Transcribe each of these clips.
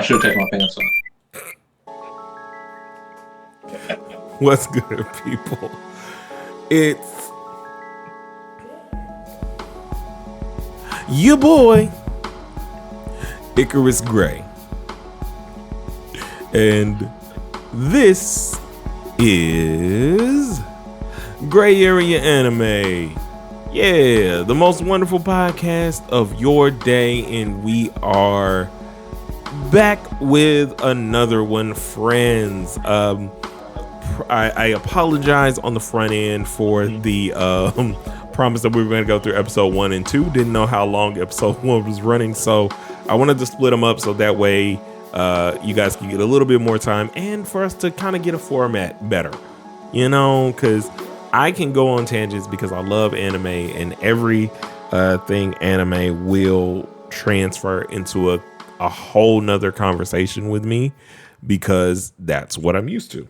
should have taken my pants off. What's good, people? It's your boy, Icarus Gray. And this is Gray Area Anime. Yeah, the most wonderful podcast of your day, and we are back with another one, friends. I apologize on the front end for the promise that we were going to go through episode 1 and 2. Didn't know how long episode 1 was running, so I wanted to split them up so that way you guys can get a little bit more time and for us to kind of get a format better, you know, because I can go on tangents because I love anime, and every thing anime will transfer into a whole nother conversation with me because that's what I'm used to.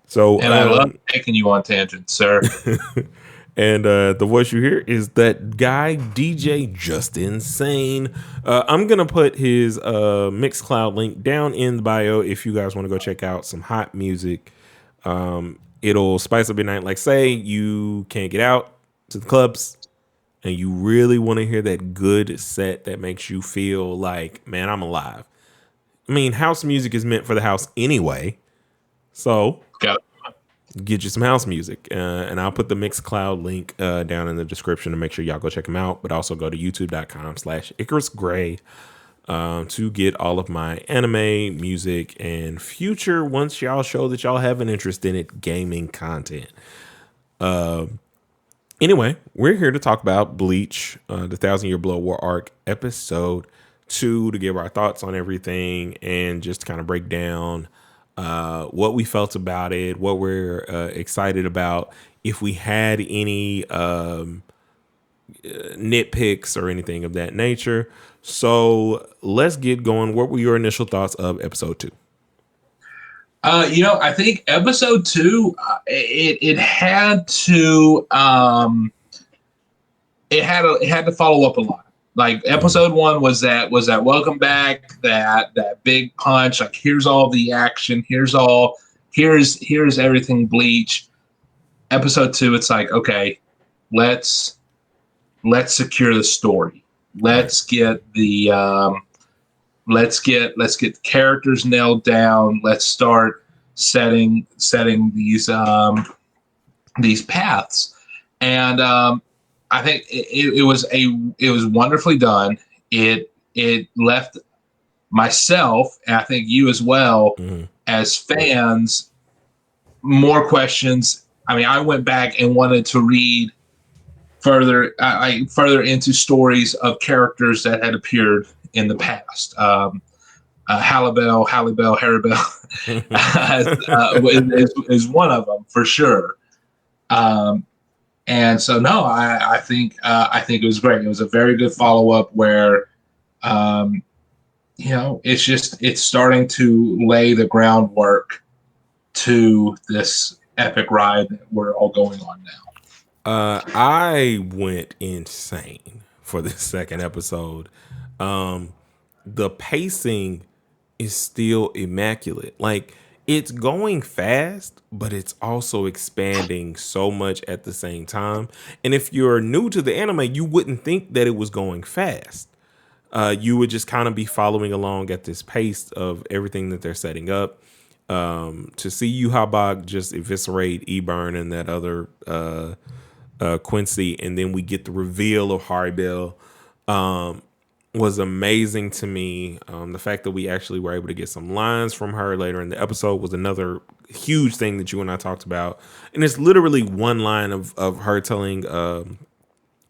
So, and I love taking you on tangents, sir. And the voice you hear is that guy, DJ Justinsane. I'm going to put his Mixcloud link down in the bio if you guys want to go check out some hot music. It'll spice up your night. Like, say you can't get out to the clubs and you really want to hear that good set that makes you feel like, man, I'm alive. I mean, house music is meant for the house anyway. So get you some house music, and I'll put the Mixcloud link down in the description to make sure y'all go check them out. But also go to youtube.com/IcarusGray to get all of my anime, music, and future, once y'all show that y'all have an interest in it, gaming content. Anyway, we're here to talk about Bleach, the 1,000-Year Blood War arc, episode 2, to give our thoughts on everything and just kind of break down what we felt about it, what we're excited about, if we had any nitpicks or anything of that nature. So let's get going. What were your initial thoughts of episode 2? I think episode 2, it had to follow up a lot. Like episode 1 was that welcome back, that big punch. Like, here's all the action. Here's everything Bleach. Episode 2, it's like, okay, let's secure the story. Let's get the characters nailed down. Let's start setting these paths. And I think it was wonderfully done. It left myself, and I think you as well, as fans, more questions. I mean, I went back and wanted to read further into stories of characters that had appeared in the past. Hallibell, Haribel is one of them for sure. And so, no, I think it was great. It was a very good follow up where, it's starting to lay the groundwork to this epic ride that we're all going on now. I went insane for the second episode. The pacing is still immaculate. Like, it's going fast, but it's also expanding so much at the same time. And if you're new to the anime, you wouldn't think that it was going fast. You would just kind of be following along at this pace of everything that they're setting up. To see Yhwach just eviscerate Eburn and that other Quincy, and then we get the reveal of Haribel, was amazing to me. The fact that we actually were able to get some lines from her later in the episode was another huge thing that you and I talked about. And it's literally one line of her telling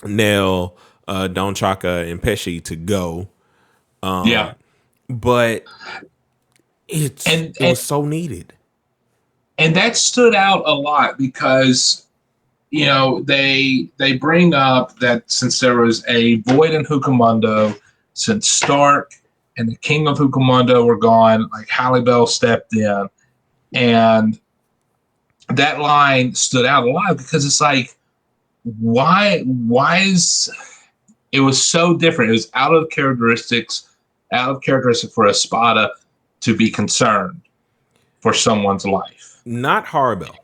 Nell, Don Chaka, and Pesci to go. But it was so needed. And that stood out a lot because, they bring up that since there was a void in Hucamundo, since Stark and the King of Hucamundo were gone, like Hallibell stepped in, and that line stood out a lot because it's like, why is it was so different. It was out of characteristic for Espada, to be concerned for someone's life. Not Harabelle.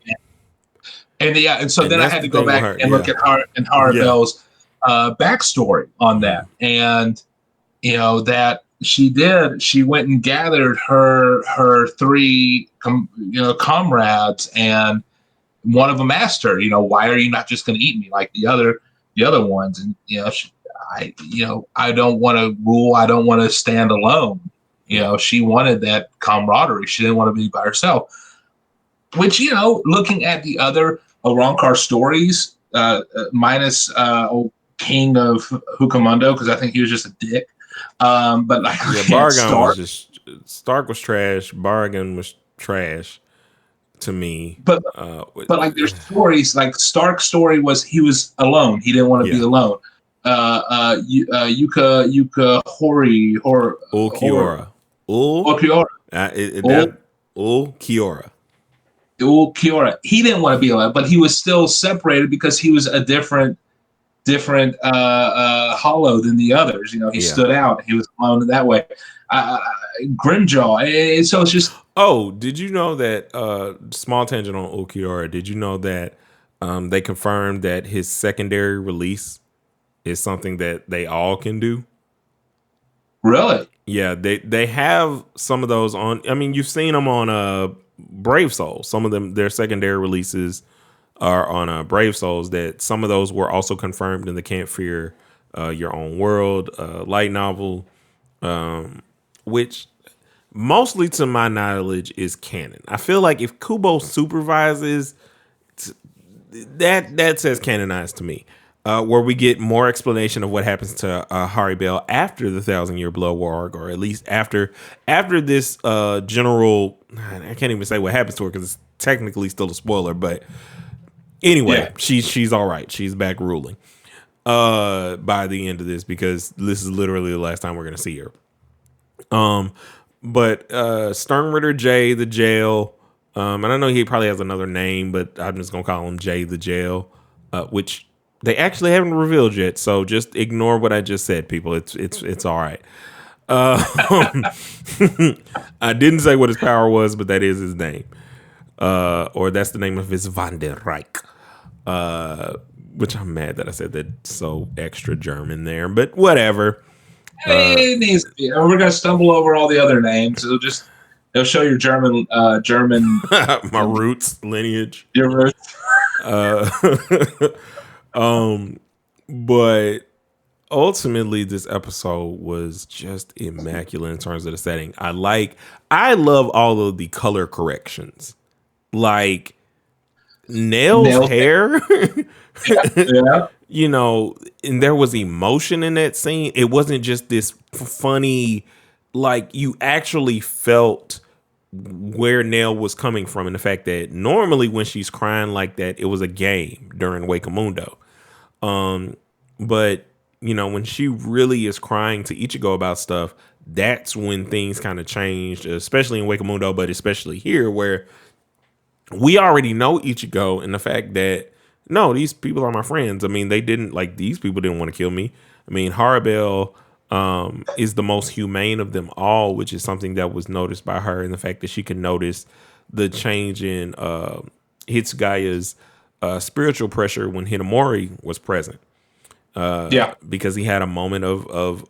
And so then I had to go back and look at Harabelle's backstory on that. And, that she went and gathered her three, comrades, and one of them asked her, why are you not just going to eat me like the other ones? And, I don't want to rule. I don't want to stand alone. She wanted that camaraderie. She didn't want to be by herself, which, looking at the other Arrancar stories, minus old King of Hucamundo, because I think he was just a dick. But like, Stark was trash. Barragan was trash to me. But like, there's stories like Stark's story was he was alone. He didn't want to be alone. Yuka Hori or Kiora. Kiora. He didn't want to be alone, but he was still separated because he was a different hollow than the others. He stood out. He was alone in that way. Grimjaw. So it's just. Oh, did you know that? Small tangent on Ulquiorra. Did you know that they confirmed that his secondary release is something that they all can do? Really? Yeah, they have some of those on. I mean, you've seen them on Brave Souls. Some of them, their secondary releases are on Brave Souls. That some of those were also confirmed in the Can't Fear Your Own World light novel, which mostly to my knowledge is canon. I feel like if Kubo supervises, that says canonized to me. Where we get more explanation of what happens to Haribel after the 1,000-Year Blood War arc, or at least after this general. I can't even say what happens to her because it's technically still a spoiler. But anyway, she's all right. She's back ruling by the end of this, because this is literally the last time we're gonna see her. But Sternritter J the Jail, and I know he probably has another name, but I'm just gonna call him J the Jail, which they actually haven't revealed yet, so just ignore what I just said, people. It's all right. I didn't say what his power was, but that is his name, or that's the name of his Van der Reich. Which I'm mad that I said that so extra German there, but whatever. It needs to be. We're gonna stumble over all the other names. It'll show your German my roots lineage. Your roots. But ultimately this episode was just immaculate in terms of the setting. I love all of the color corrections. Like Nail's hair. Yeah. And there was emotion in that scene. It wasn't just this funny, like, you actually felt where Nail was coming from, and the fact that normally when she's crying like that, it was a game during Wakemundo. But when she really is crying to Ichigo about stuff, that's when things kind of changed, especially in Wakemundo, but especially here, where we already know Ichigo and the fact that, no, these people are my friends. I mean, these people didn't want to kill me. I mean, Harabelle is the most humane of them all, which is something that was noticed by her, and the fact that she could notice the change in Hitsugaya's spiritual pressure when Hinamori was present. Because he had a moment of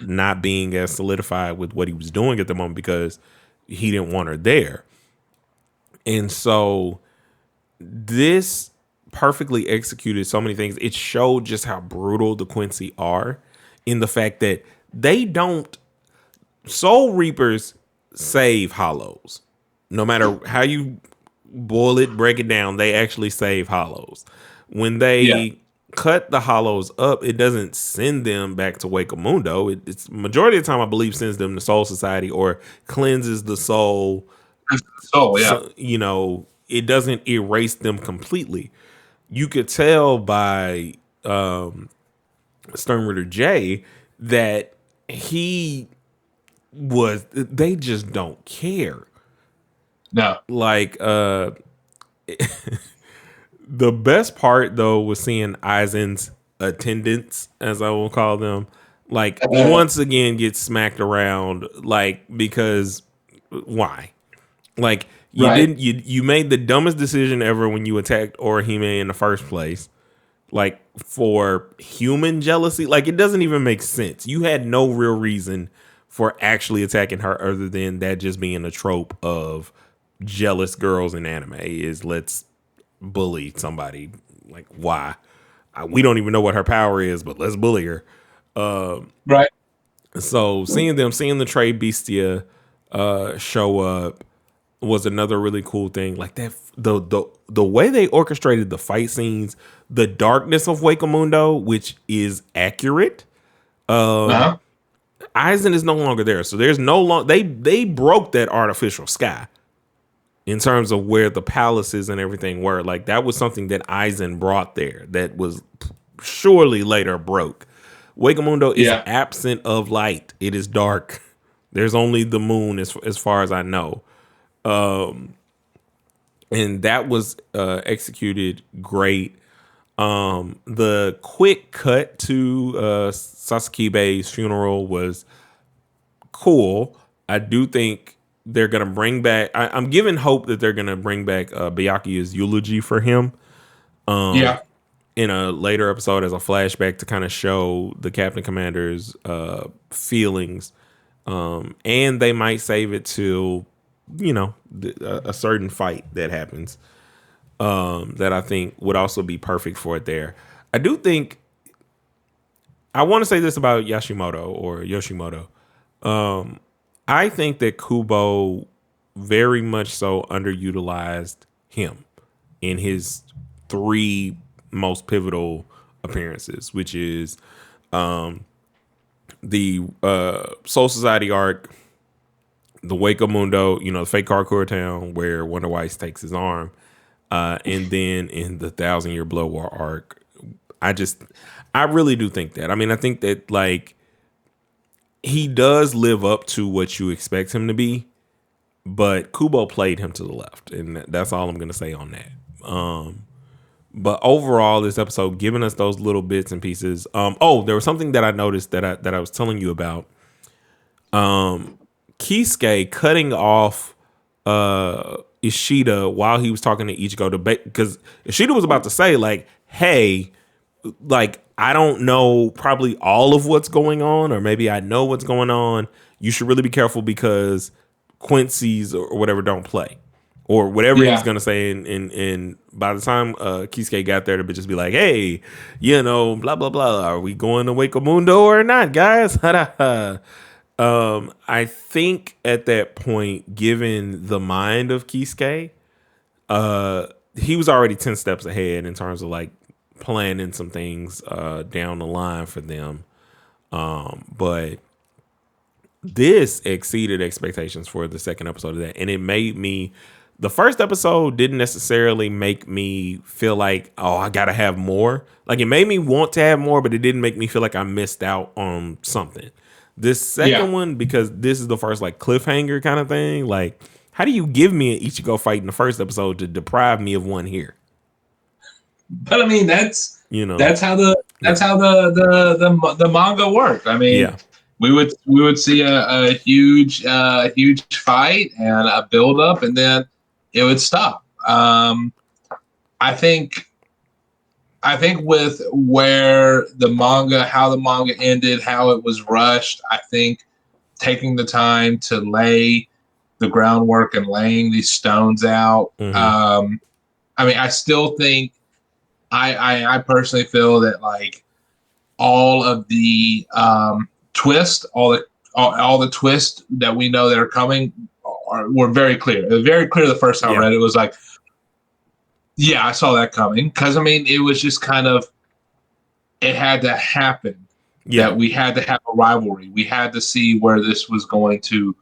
not being as solidified with what he was doing at the moment because he didn't want her there. And so this perfectly executed so many things. It showed just how brutal the Quincy are, in the fact that they don't. Soul Reapers save hollows. No matter how you boil it, break it down, they actually save hollows. When they cut the hollows up, it doesn't send them back to Wakemundo. It's majority of the time, I believe, sends them to Soul Society or cleanses the soul. So, it doesn't erase them completely. You could tell by Sternritter J that they just don't care. No. Like, the best part, though, was seeing Aizen's attendants, as I will call them, like once again gets smacked around, like, because why? Like, you didn't, you made the dumbest decision ever when you attacked Orihime in the first place. Like, for human jealousy, like, it doesn't even make sense. You had no real reason for actually attacking her other than that just being a trope of jealous girls in anime is let's bully somebody. Like, why? We don't even know what her power is, but let's bully her. Right. So seeing the Trade Bestia show up was another really cool thing. Like that, the way they orchestrated the fight scenes, the darkness of Wakamundo, which is accurate. Aizen is no longer there, so there's no long. They broke that artificial sky in terms of where the palaces and everything were. Like that was something that Aizen brought there that was surely later broke. Wakamundo is absent of light. It is dark. There's only the moon as far as I know. And that was executed great. The quick cut to Sasakibe's funeral was cool. I do think they're gonna bring back. I'm giving hope that they're gonna bring back Byakuya's eulogy for him. In a later episode as a flashback to kind of show the Captain Commander's feelings, and they might save it till a certain fight that happens. That I think would also be perfect for it there. I do think I want to say this about Yoshimoto. I think that Kubo very much so underutilized him in his 3 most pivotal appearances, which is the Soul Society arc, the Wakamundo, the fake Karakura town where Wonder Weiss takes his arm, and then in the 1,000-Year Blood War arc. I really do think that. I mean, I think that like he does live up to what you expect him to be, but Kubo played him to the left, and that's all I'm gonna say on that. But overall, this episode giving us those little bits and pieces. There was something that I noticed that I was telling you about. Kisuke cutting off Ishida while he was talking to Ichigo because Ishida was about to say like, "Hey, like I don't know probably all of what's going on, or maybe I know what's going on. You should really be careful because Quincy's or whatever don't play." Or whatever he's gonna say, and by the time Kisuke got there, to just be like, "Hey, blah blah blah. Are we going to Wakamundo or not, guys?" I think at that point, given the mind of Kisuke, he was already 10 steps ahead in terms of like planning some things down the line for them. But this exceeded expectations for the second episode of that, and it made me. The first episode didn't necessarily make me feel like, oh, I gotta have more. Like it made me want to have more, but it didn't make me feel like I missed out on something. This second one, because this is the first like cliffhanger kind of thing. Like, how do you give me an Ichigo fight in the first episode to deprive me of one here? But I mean, that's how the manga worked. I mean, we would see a huge fight and a build up, and then it would stop. I think with how the manga ended, how it was rushed, I think taking the time to lay the groundwork and laying these stones out. I mean, I still think I personally feel that like all of the twists, all the twists that we know that are coming were very clear. It was very clear the first time I read it. It was like, yeah, I saw that coming. Because, I mean, it was just kind of, it had to happen. Yeah. That we had to have a rivalry. We had to see where this was going to,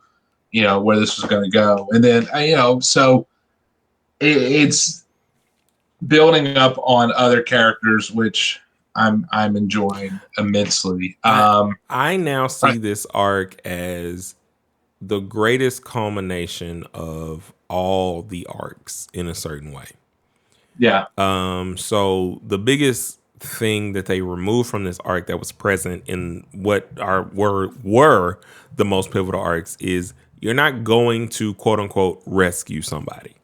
where this was going to go. And then, so it's building up on other characters, which I'm enjoying immensely. I now see this arc as the greatest culmination of all the arcs in a certain way. Yeah. So the biggest thing that they removed from this arc that was present in what were the most pivotal arcs is you're not going to quote unquote rescue somebody.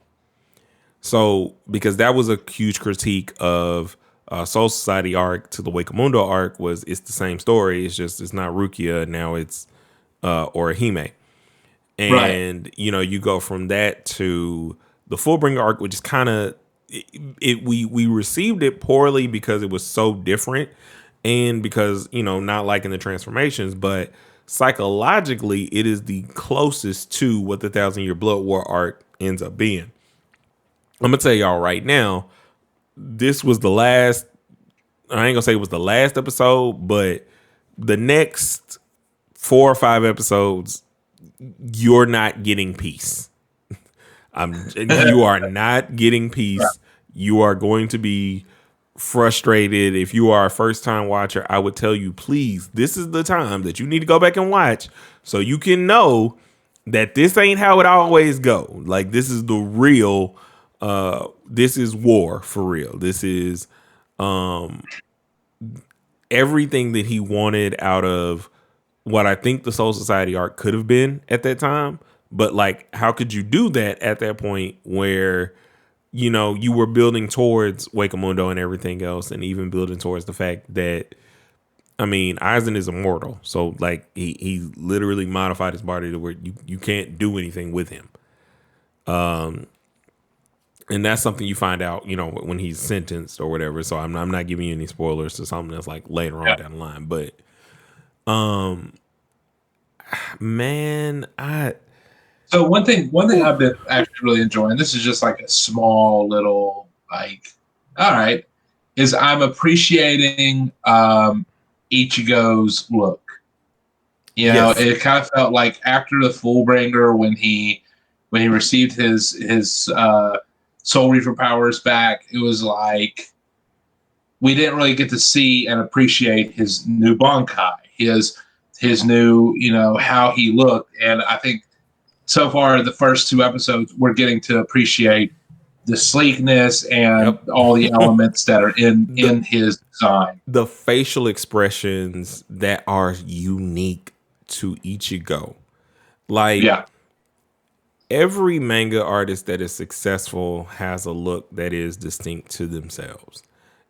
So because that was a huge critique of Soul Society arc to the Wakamundo arc was it's the same story. It's just it's not Rukia now it's Orihime. And you know, you go from that to the Fullbringer arc, which is kind of we received it poorly because it was so different and because, you know, not liking the transformations, but psychologically it is the closest to what the 1,000 Year Blood War arc ends up being. I'm gonna tell y'all right now, this was the last, I ain't gonna say it was the last episode, but the next 4 or 5 episodes, you're not getting peace. You are not getting peace. You are going to be frustrated. If you are a first time watcher, I would tell you, please, this is the time that you need to go back and watch so you can know that this ain't how it always go. Like, this is the real, this is war for real. This is everything that he wanted out of what I think the Soul Society arc could have been at that time. But like, how could you do that at that point where, you know, you were building towards Wakamundo and everything else, and even building towards the fact that, I mean, Aizen is immortal. So like he literally modified his body to where you can't do anything with him. And that's something you find out, you know, when he's sentenced or whatever. So I'm not giving you any spoilers to something that's like later on down the line. But man, So one thing I've been actually really enjoying, this is just like a small little, like, all right, is I'm appreciating Ichigo's look. You know, it kind of felt like after the Fullbringer, when he received his Soul Reaper powers back, it was like we didn't really get to see and appreciate his new Bankai, his new, you know, how he looked. And I think so far, the first 2 episodes, we're getting to appreciate the sleekness and all the elements that are in his design. The facial expressions that are unique to Ichigo. Like, every manga artist that is successful has a look that is distinct to themselves.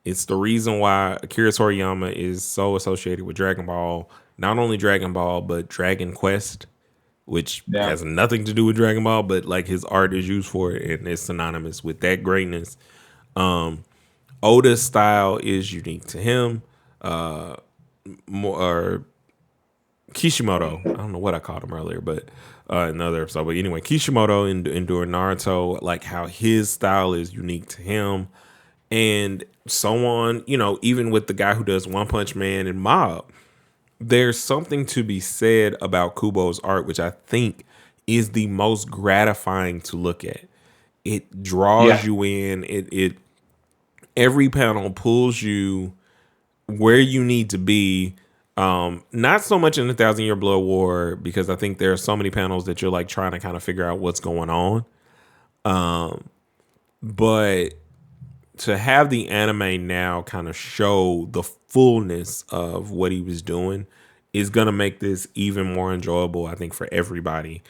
It's the reason why Akira Toriyama is so associated with Dragon Ball. Not only Dragon Ball, but Dragon Quest, which has nothing to do with Dragon Ball, but like his art is used for it and it's synonymous with that greatness. Oda's style is unique to him. Or Kishimoto, I don't know what I called him earlier, but another episode. But anyway, Kishimoto during Naruto, like how his style is unique to him. And so on, you know, even with the guy who does One Punch Man and Mob, there's something to be said about Kubo's art, which I think is the most gratifying to look at. It draws you in. It every panel pulls you where you need to be. Not so much in the 1,000 Year Blood War, because I think there are so many panels that you're like trying to kind of figure out what's going on. But to have the anime now kind of show the fullness of what he was doing is going to make this even more enjoyable, I think, for everybody.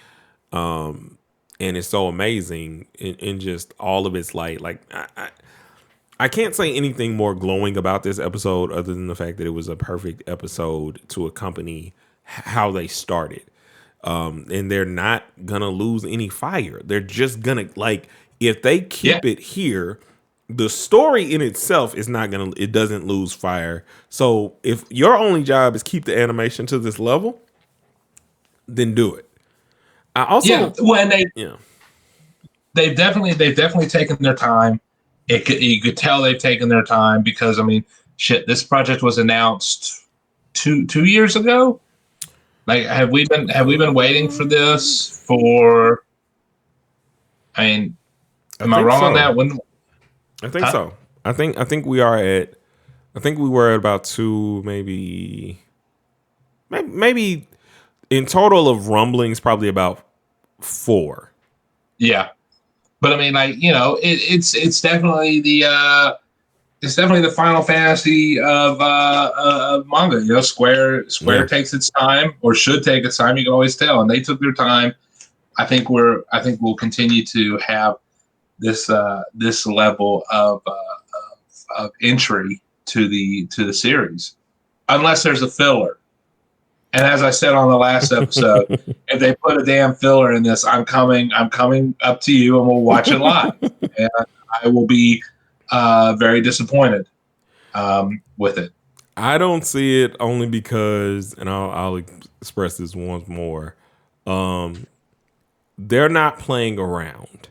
And it's so amazing in just all of its light. Like, I can't say anything more glowing about this episode other than the fact that it was a perfect episode to accompany how they started. And they're not going to lose any fire. They're just going to, like, if they keep it here, the story in itself is not going to, it doesn't lose fire. So if your only job is keep the animation to this level, then do it. I also, they've definitely taken their time. You could tell they've taken their time because, I mean, shit, this project was announced two years ago. Like, have we been waiting for this for? I mean, am I wrong on that? When? I think so. I think we are at. I think we were at about 2, maybe in total of rumblings, probably about 4. Yeah. But I mean, like, you know, it's definitely the it's definitely the Final Fantasy of manga. You know, Square takes its time, or should take its time. You can always tell, and they took their time. I think we'll continue to have this this level of entry to the series, unless there's a filler. And as I said on the last episode, if they put a damn filler in this, I'm coming up to you and we'll watch it live. And I will be very disappointed with it. I don't see it only because, and I'll express this once more, they're not playing around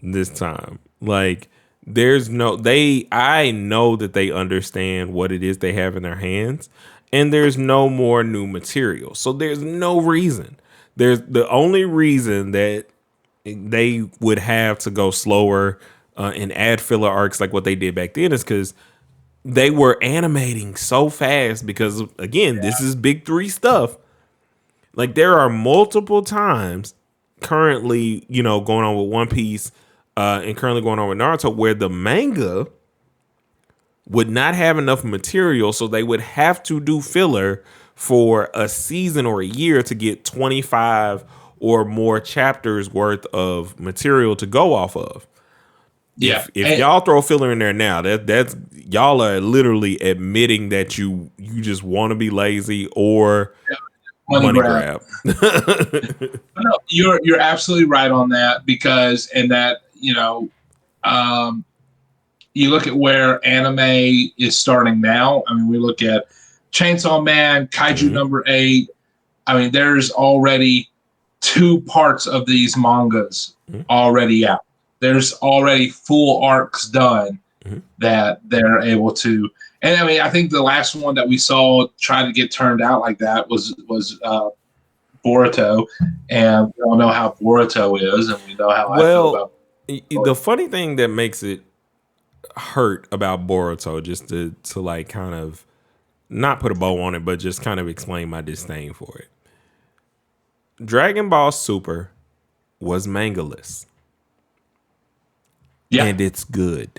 this time. Like, I know that they understand what it is they have in their hands, and there's no more new material. So there's no reason. There's the only reason that they would have to go slower and add filler arcs like what they did back then is because they were animating so fast because, again, this is big 3 stuff. Like, there are multiple times currently, going on with One Piece and currently going on with Naruto where the manga would not have enough material, so they would have to do filler for a season or a year to get 25 or more chapters worth of material to go off of. Yeah. If y'all throw filler in there now, that's y'all are literally admitting that you just want to be lazy or money grab. No, you're absolutely right on that because you look at where anime is starting now. I mean, we look at Chainsaw Man, Kaiju number 8. I mean, there's already 2 parts of these mangas already out. There's already full arcs done that they're able to. And I mean, I think the last one that we saw try to get turned out like that was Boruto, and we all know how Boruto is, and we know how I feel about Boruto. The funny thing that makes it hurt about Boruto, just to like kind of not put a bow on it, but just kind of explain my disdain for it. Dragon Ball Super was mangaless. Yeah. And it's good.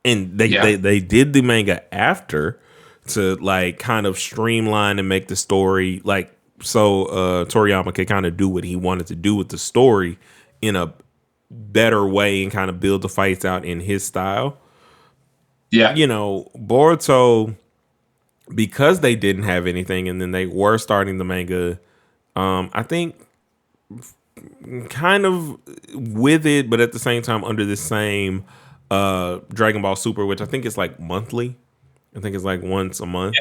And they did the manga after to like kind of streamline and make the story like so Toriyama could kind of do what he wanted to do with the story in a better way and kind of build the fights out in his style. Yeah. Boruto, because they didn't have anything and then they were starting the manga, I think kind of with it, but at the same time under the same Dragon Ball Super, which I think is like monthly. I think it's like once a month.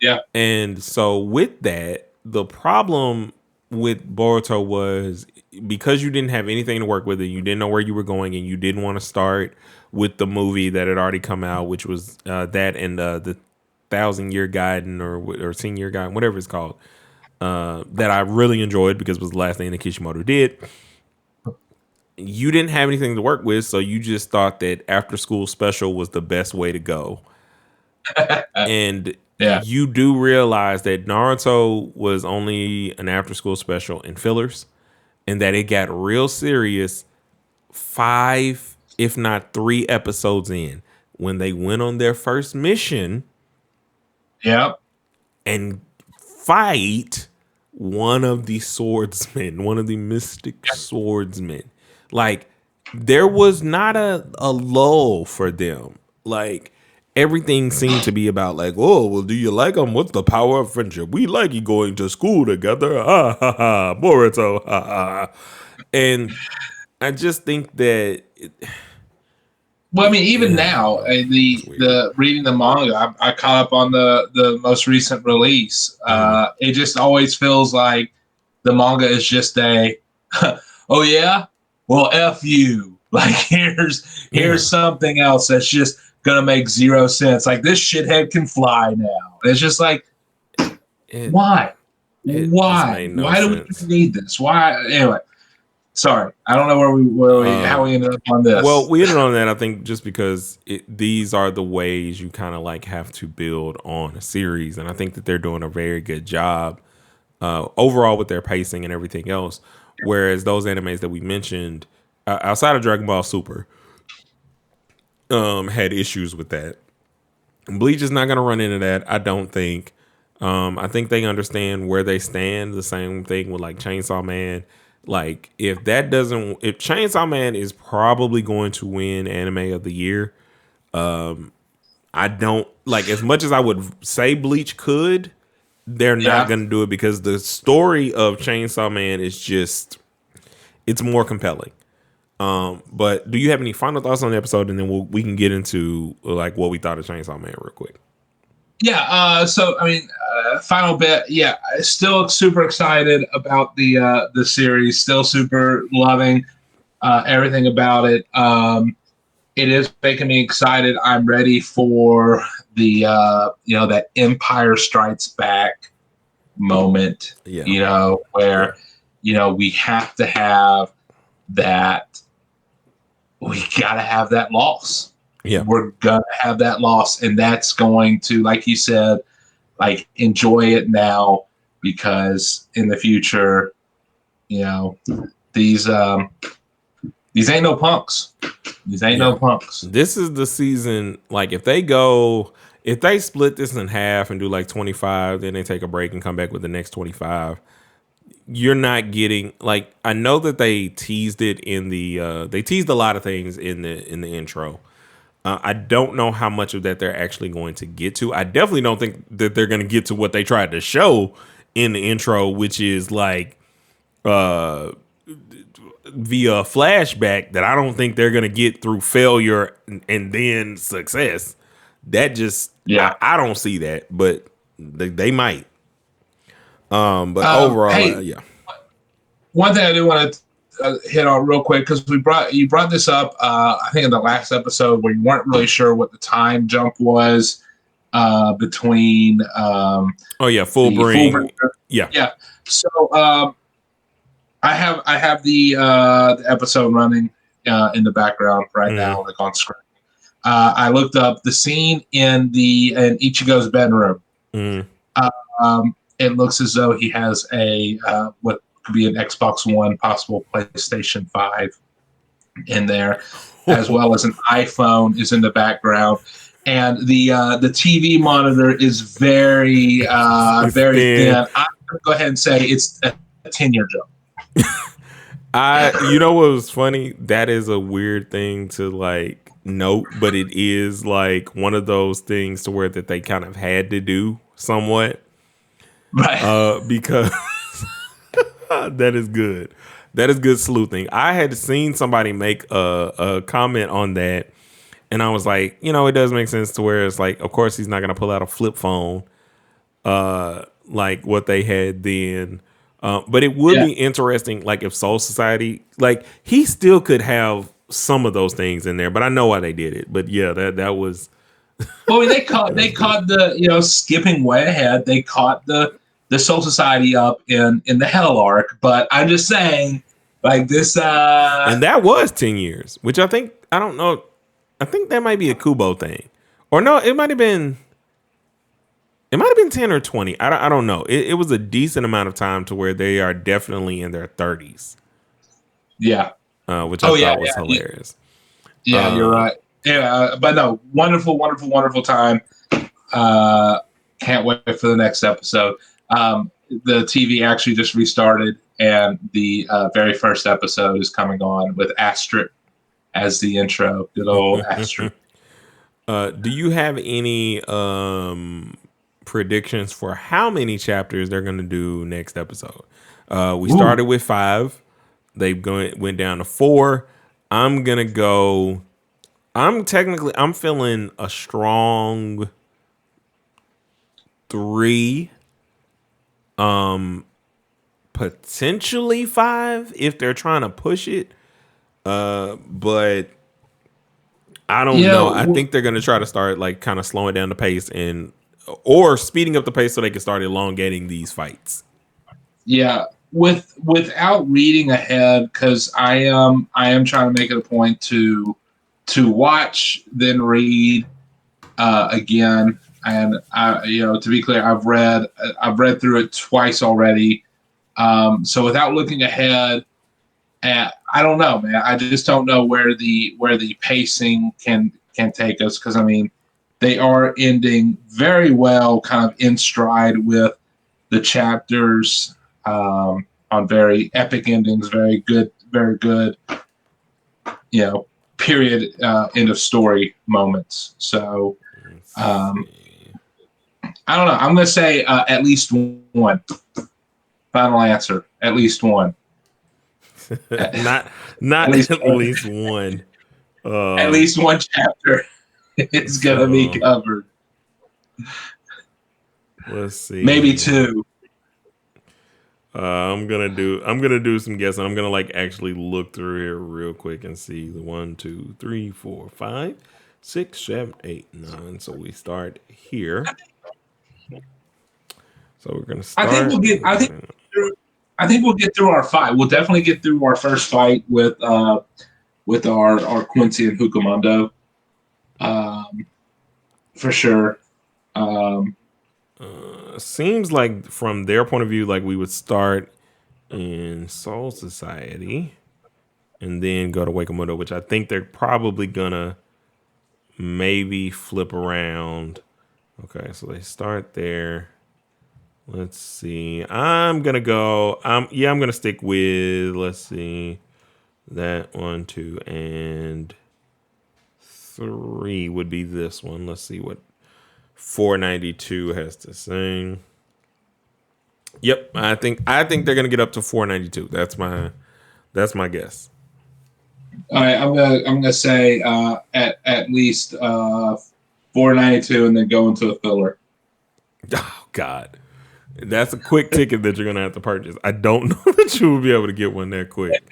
Yeah. And so with that, the problem with Boruto was because you didn't have anything to work with it, you didn't know where you were going, and you didn't want to start with the movie that had already come out, which was that and the 1,000-Year Gaiden or Senior Gaiden, whatever it's called, that I really enjoyed because it was the last thing that Kishimoto did. You didn't have anything to work with, so you just thought that After School Special was the best way to go. And you do realize that Naruto was only an After School Special and fillers, and that it got real serious 5, if not 3 episodes in when they went on their first mission. Yeah. And fight one of the swordsmen, one of the mystic swordsmen. Like, there was not a lull for them. Like, everything seemed to be about like, oh, well, do you like them? What's the power of friendship? We like you going to school together. Ha ha ha. Boruto. Ha ha. And I just think that. Well, I mean, even now, the reading the manga, I caught up on the most recent release. It just always feels like the manga is just a, oh yeah, well F you. Like here's something else that's just gonna make 0 sense. Like this shithead can fly now. It's just like, why? Why? No why sense. do we need this? Why? Anyway. Sorry, I don't know how we ended up on this. Well, we ended on that, I think, just because these are the ways you kind of like have to build on a series, and I think that they're doing a very good job overall with their pacing and everything else. Whereas those animes that we mentioned outside of Dragon Ball Super, had issues with that. Bleach is not going to run into that, I don't think. I think they understand where they stand. The same thing with like Chainsaw Man. Like if Chainsaw Man is probably going to win Anime of the Year, I don't like, as much as I would say Bleach could, they're not going to do it because the story of Chainsaw Man is just, it's more compelling. But do you have any final thoughts on the episode, and then we can get into like what we thought of Chainsaw Man real quick? Yeah. So I mean, final bit. Yeah, still super excited about the series. Still super loving everything about it. It is making me excited. I'm ready for the that Empire Strikes Back moment. Yeah. Where we have to have that. We gotta have that loss. Yeah, we're gonna have that loss, and that's going to, like you said, like enjoy it now, because in the future, these ain't no punks. These ain't no punks. This is the season. Like if they split this in half and do like 25, then they take a break and come back with the next 25. You're not getting, like, I know that they teased it in the they teased a lot of things in the intro. I don't know how much of that they're actually going to get to. I definitely don't think that they're going to get to what they tried to show in the intro, which is like via flashback that I don't think they're going to get through failure and then success. That just, I don't see that, but they might. But overall, hey, one thing I do want to hit on real quick, because you brought this up, I think in the last episode, where you weren't really sure what the time jump was between. Full bring. Yeah. So I have the episode running in the background right now, like on screen. I looked up the scene in Ichigo's bedroom. It looks as though he has a what could be an Xbox One, possible PlayStation 5 in there, as well as an iPhone is in the background, and the TV monitor is very very thin. I'm gonna go ahead and say it's a 10-year jump. You know what was funny? That is a weird thing to like note, but it is like one of those things to where that they kind of had to do somewhat. Right. Because that is good. That is good sleuthing. I had seen somebody make a comment on that, and I was like, it does make sense to where it's like, of course he's not going to pull out a flip phone like what they had then. But it would be interesting, like if Soul Society, like he still could have some of those things in there, but I know why they did it. But yeah, that was. Well, they caught the skipping way ahead. They caught the Soul Society up in the Hell Arc, but I'm just saying, like this. And that was 10 years, which I don't know. I think that might be a Kubo thing, or no, it might have been 10 or 20. I don't know. It was a decent amount of time to where they are definitely in their 30s. Yeah. Which I thought was hilarious. Yeah, you're right. Yeah, but no, wonderful, wonderful, wonderful time. Can't wait for the next episode. The TV actually just restarted, and the very first episode is coming on with Astrid as the intro. Good old Astrid. Do you have any predictions for how many chapters they're going to do next episode? We started with 5. They went down to 4. I'm gonna go. I'm feeling a strong 3, potentially 5 if they're trying to push it. But I don't know. I think they're gonna try to start like kind of slowing down the pace or speeding up the pace so they can start elongating these fights. Yeah, without reading ahead, because I am trying to make it a point to watch, then read again. And to be clear, I've read through it twice already. So without looking ahead, I don't know, man. I just don't know where the pacing can take us, because I mean they are ending very well, kind of in stride with the chapters on very epic endings, very good, period, end of story moments. So I don't know. I'm going to say at least one. Final answer, at least one. not at least one. At least one chapter is going to be covered. Let's see. Maybe two. I'm gonna do some guessing. I'm gonna actually look through here real quick and see the 1, 2, 3, 4, 5, 6, 7, 8, 9. So we start here. So we're gonna start. I think we'll get through our fight. We'll definitely get through our first fight with our Quincy and Hucamondo. For sure. Seems like from their point of view, we would start in Soul Society and then go to Wakamoto, which I think they're probably gonna maybe flip around. Okay, so they start there. Let's see. I'm gonna stick with, let's see, that 1, 2, and 3 would be this one. Let's see what 492 has to say. Yep, I think they're gonna get up to 492. That's my guess. All right, I'm gonna say at least 492, and then go into a filler. Oh God, that's a quick ticket that you're gonna have to purchase. I don't know that you will be able to get one that quick.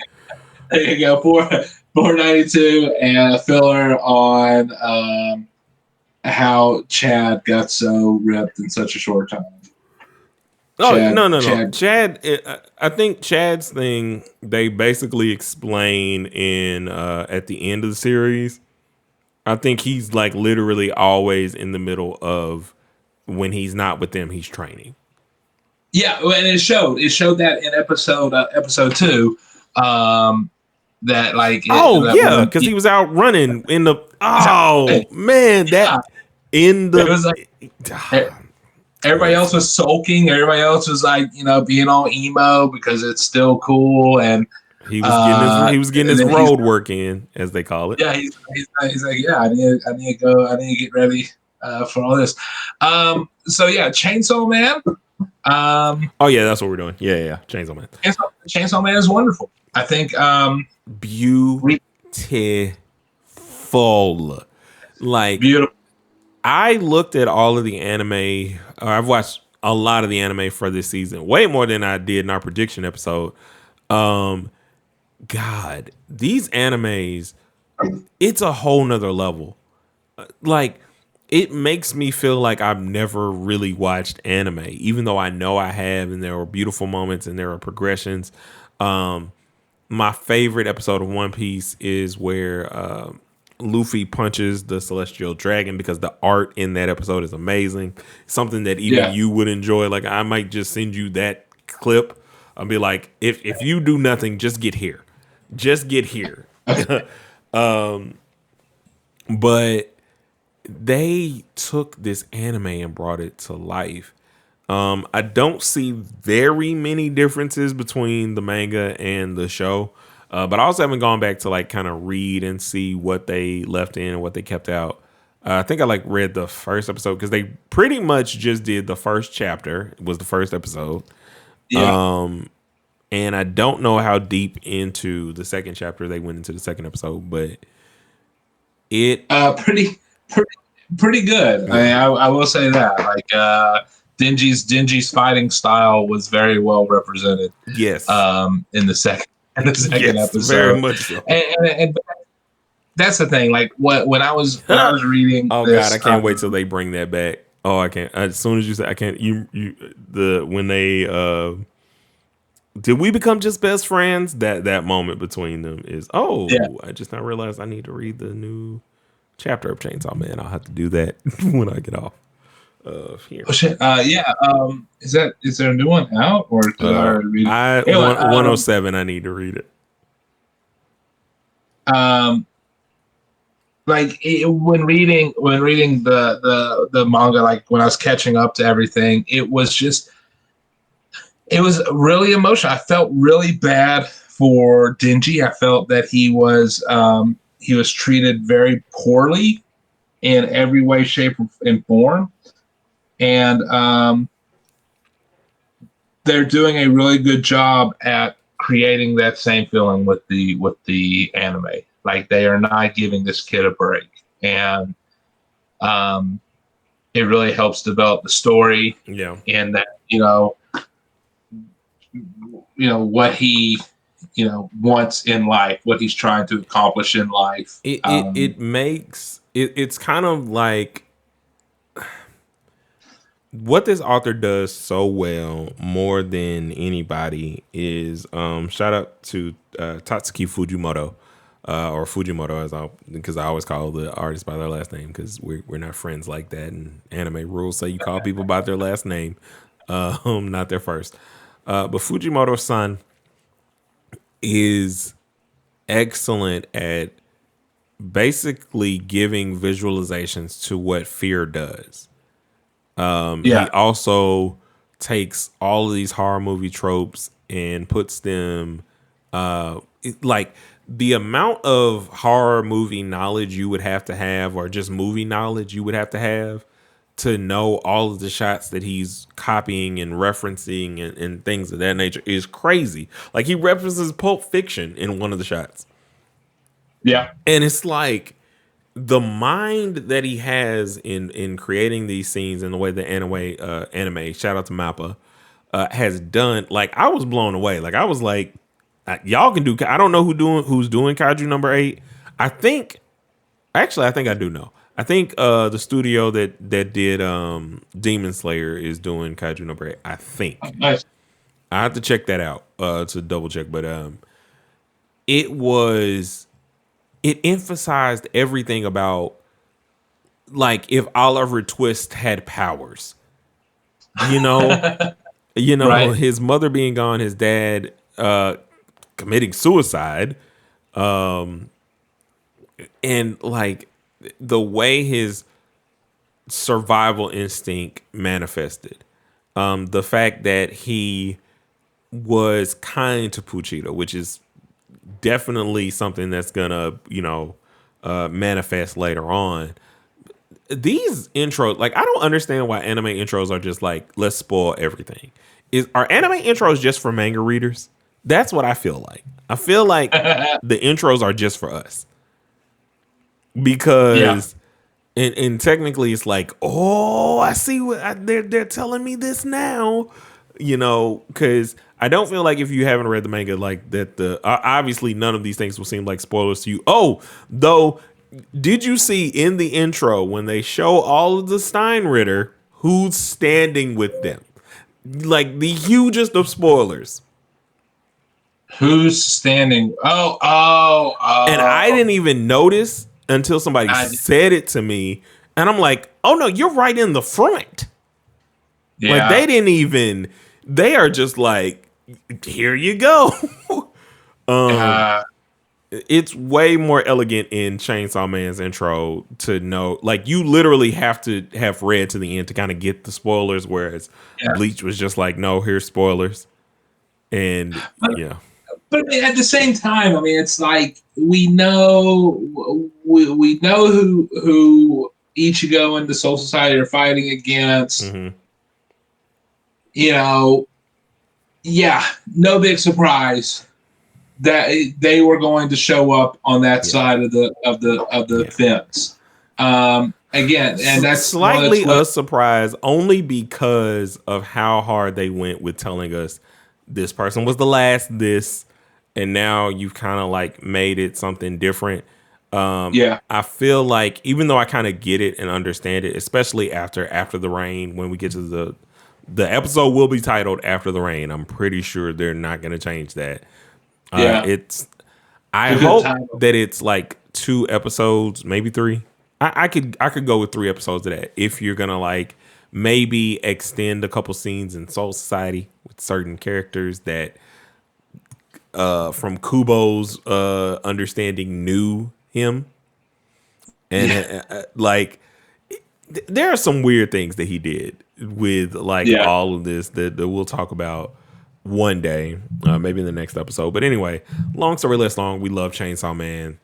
There you go, 492, and a filler on how Chad got so ripped in such a short time. No. Chad, I think Chad's thing, they basically explain in at the end of the series. I think he's literally always in the middle of, when he's not with them, he's training. Yeah, and it showed that in episode 2. That because he was out running in the everybody else was sulking. Everybody else was being all emo because it's still cool, and he was getting his road work in, as they call it. Yeah, he's like, yeah, I need to go. I need to get ready for all this. So yeah, Chainsaw Man. That's what we're doing. Yeah, Chainsaw Man. Chainsaw Man is wonderful. I think beautiful. Beautiful. I looked at all of the anime. I've watched a lot of the anime for this season, way more than I did in our prediction episode. God, these animes, it's a whole nother level. It makes me feel like I've never really watched anime, even though I know I have, and there are beautiful moments and there are progressions. My favorite episode of One Piece is where Luffy punches the celestial dragon, because the art in that episode is amazing. Something that even you would enjoy. I might just send you that clip. I'll be like, if you do nothing, just get here. But they took this anime and brought it to life. I don't see very many differences between the manga and the show. But I also haven't gone back to kind of read and see what they left in and what they kept out. I think I read the first episode, because they pretty much just did the first chapter. It was the first episode. Yeah. And I don't know how deep into the second chapter they went into the second episode, but it pretty good. Yeah. I will say that. Denji's fighting style was very well represented. Yes. In the second episode, very much so. And that's the thing. When I was reading. Oh this, God, I can't wait till they bring that back. Oh, I can't. As soon as you say I can't, when they did we become just best friends? That moment between them is I just now realized I need to read the new chapter of Chainsaw Man. I'll have to do that when I get off. Here. Oh shit! Is there a new one out, or did I already read it? 107. I need to read it. when reading the manga, like when I was catching up to everything, it was really emotional. I felt really bad for Denji. I felt that he was treated very poorly in every way, shape, and form, and they're doing a really good job at creating that same feeling with the anime. Like they are not giving this kid a break, and it really helps develop the story. Yeah, and that what he wants in life, what he's trying to accomplish in life. It makes it's kind of like what this author does so well more than anybody is shout out to Tatsuki Fujimoto. Or Fujimoto, because I always call the artist by their last name because we're not friends like that, and anime rules say you call people by their last name, not their first. But Fujimoto-san is excellent at basically giving visualizations to what fear does. He also takes all of these horror movie tropes and puts them like the amount of horror movie knowledge you would have to have, or just movie knowledge you would have to know all of the shots that he's copying and referencing and things of that nature is crazy. Like he references Pulp Fiction in one of the shots. Yeah. And it's like the mind that he has in creating these scenes and the way the anime, shout out to Mappa, has done. Like I was blown away. Like I was like, y'all can do. I don't know who's doing Kaiju number 8. I think I do know. I think the studio that did Demon Slayer is doing Kaiju number 8. I think. Nice. I have to check that out to double check, but it emphasized everything about like if Oliver Twist had powers, right. His mother being gone, his dad committing suicide, and like the way his survival instinct manifested, the fact that he was kind to Puchito, which is definitely something that's gonna manifest later on. These intros, like I don't understand why anime intros are just like let's spoil everything. Are anime intros just for manga readers? That's what I feel like. I feel like the intros are just for us because, and technically it's like, oh, I see what they're telling me this now, because I don't feel like if you haven't read the manga like that, obviously none of these things will seem like spoilers to you. Oh, though, did you see in the intro when they show all of the Steinritter who's standing with them? Like the hugest of spoilers. Who's standing? Oh. And I didn't even notice until somebody said it to me. And I'm like, oh no, you're right in the front. Yeah. Like they didn't even, they are just like, here you go. It's way more elegant in Chainsaw Man's intro to know, like you literally have to have read to the end to kind of get the spoilers, whereas Bleach was just like, no, here's spoilers. And But at the same time, I mean, it's like we know who Ichigo and the Soul Society are fighting against. Mm-hmm. No big surprise that they were going to show up on that side of the fence. Again, and that's slightly a surprise only because of how hard they went with telling us this person was the last this, and now you've kind of like made it something different. I feel like even though I kind of get it and understand it, especially after the rain, when we get to the episode will be titled After the Rain. I'm pretty sure they're not going to change that. I hope that it's like 2 episodes, maybe 3. I could go with 3 episodes of that if you're gonna like maybe extend a couple scenes in Soul Society with certain characters that from Kubo's understanding knew him. And like, there are some weird things that he did with like all of this that we'll talk about one day, maybe in the next episode. But anyway, long story less long, we love Chainsaw Man.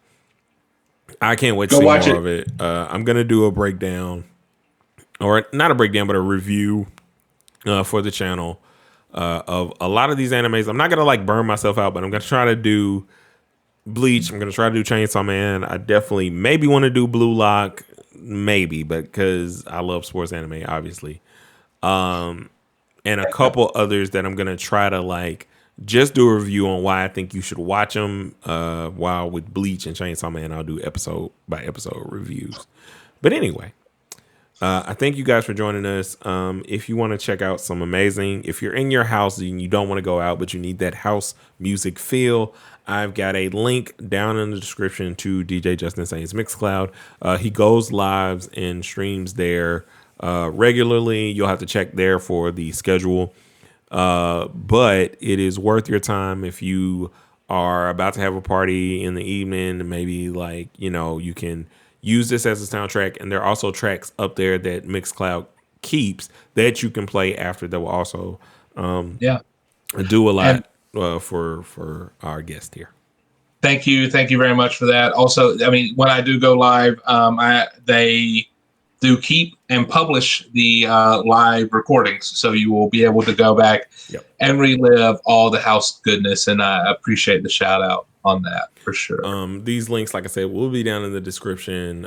I can't wait to see more of it. I'm gonna do a breakdown, or not a breakdown, but a review for the channel of a lot of these animes. I'm not gonna like burn myself out, but I'm gonna try to do Bleach. I'm gonna try to do Chainsaw Man. I definitely maybe want to do Blue Lock, maybe, but because I love sports anime, obviously. And a couple others that I'm gonna try to like just do a review on why I think you should watch them. While with Bleach and Chainsaw Man, I'll do episode by episode reviews. But anyway, I thank you guys for joining us. If you want to check out some amazing, if you're in your house and you don't want to go out, but you need that house music feel, I've got a link down in the description to DJ Justinsane's Mixcloud. He goes live and streams there regularly. You'll have to check there for the schedule. But it is worth your time if you are about to have a party in the evening. Maybe like, you can use this as a soundtrack. And there are also tracks up there that Mixcloud keeps that you can play after that will also do a lot for our guest here. Thank you very much for that. Also, I mean, when I do go live, they do keep and publish the live recordings, so you will be able to go back and relive all the house goodness. And I appreciate the shout out on that for sure. These links, like I said, will be down in the description.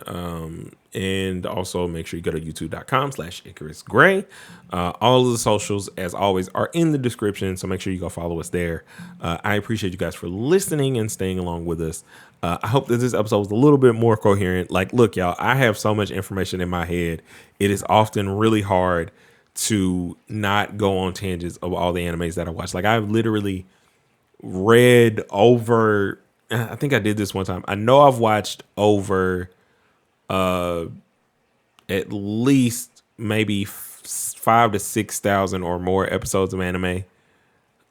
And also make sure you go to youtube.com/Icarus Gray. All of the socials, as always, are in the description, so make sure you go follow us there. I appreciate you guys for listening and staying along with us. I hope that this episode was a little bit more coherent. Like, look, y'all, I have so much information in my head. It is often really hard to not go on tangents of all the animes that I watch. Like, I've literally read over, I think I did this one time. I know I've watched over at least maybe 5,000 to 6,000 or more episodes of anime.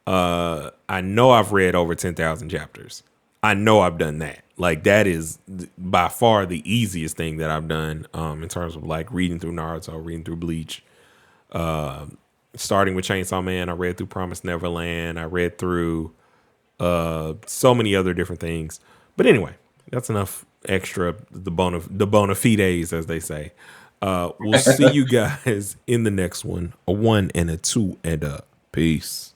I know I've read over 10,000 chapters. I know I've done that. Like, that is by far the easiest thing that I've done in terms of like reading through Naruto, reading through Bleach, starting with Chainsaw Man. I read through Promised Neverland. I read through so many other different things. But anyway, that's enough extra, the bona fides, as they say. We'll see you guys in the next one. A 1 and a 2 and a peace.